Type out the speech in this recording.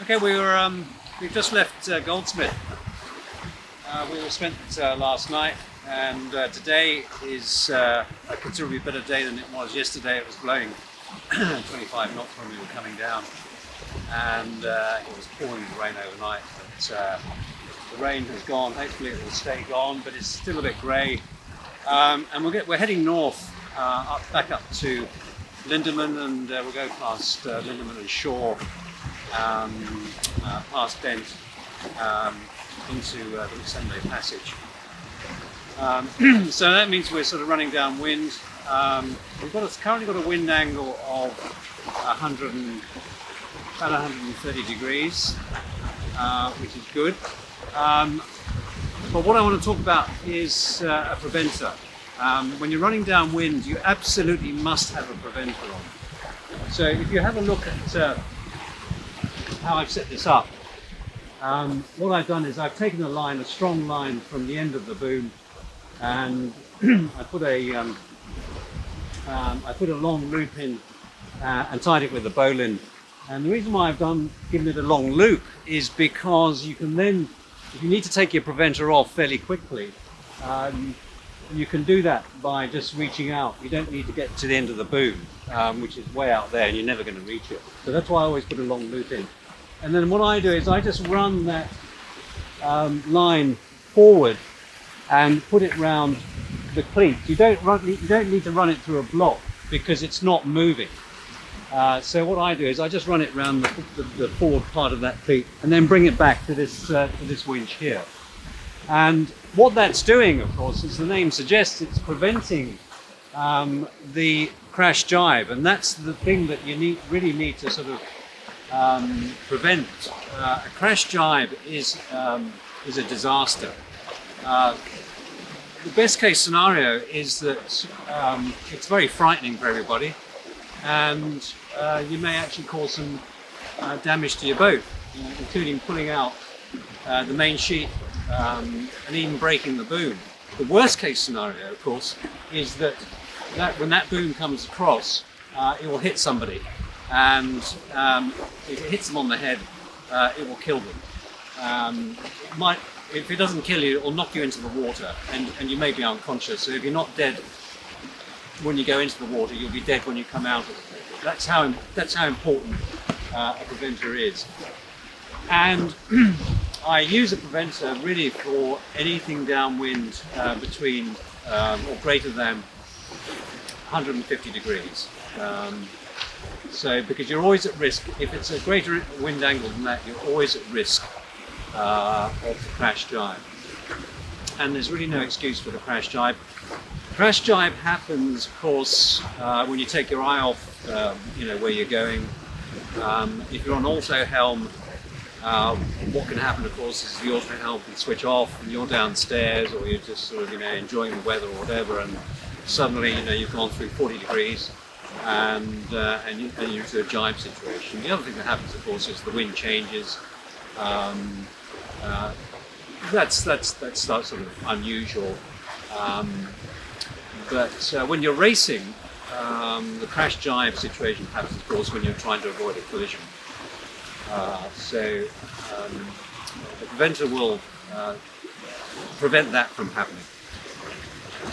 Okay, we've just left Goldsmith. We all spent last night, and today is a considerably better day than it was yesterday. It was blowing 25 knots when we were coming down, and it was pouring with rain overnight. But the rain has gone. Hopefully, it will stay gone, but it's still a bit grey. And we're heading north, back up to Lindeman, and we'll go past Lindeman and Shore, past Dent, into the Sunday Passage. So that means we're sort of running downwind. We've currently got a wind angle of about 130 degrees, which is good. But what I want to talk about is a preventer. When you're running downwind, you absolutely must have a preventer on. So if you have a look at how I've set this up, what I've done is I've taken a strong line from the end of the boom, and I put a long loop in and tied it with a bowline. And the reason why I've given it a long loop is because you can then, if you need to take your preventer off fairly quickly, you can do that by just reaching out. You don't need to get to the end of the boom, which is way out there and you're never going to reach it. So that's why I always put a long loop in. And then what I do is I just run that line forward and put it round the cleats. You don't need to run it through a block because it's not moving. So what I do is I just run it round the forward part of that cleat and then bring it back to this winch here. And what that's doing, of course, as the name suggests, it's preventing the crash jibe, and that's the thing that you really need to sort of prevent. A crash jibe is a disaster. The best case scenario is that it's very frightening for everybody, and you may actually cause some damage to your boat, including pulling out the main sheet and even breaking the boom. The worst case scenario, of course, is that when that boom comes across, it will hit somebody, and if it hits them on the head, it will kill them. If it doesn't kill you, it will knock you into the water, and you may be unconscious. So if you're not dead when you go into the water, you'll be dead when you come out of it. That's how important a preventer is. And I use a preventer really for anything downwind between or greater than 150 degrees. So because you're always at risk, if it's a greater wind angle than that, you're always at risk of the crash jibe. And there's really no excuse for the crash jibe. Crash jibe happens, of course, when you take your eye off where you're going. If you're on auto helm, what can happen, of course, is the auto helm can switch off and you're downstairs, or you're just sort of enjoying the weather or whatever, and suddenly you've gone through 40 degrees and you're into a jibe situation. The other thing that happens, of course, is the wind changes. That's sort of unusual. But when you're racing, the crash jibe situation happens, of course, when you're trying to avoid a collision. So the preventer will prevent that from happening.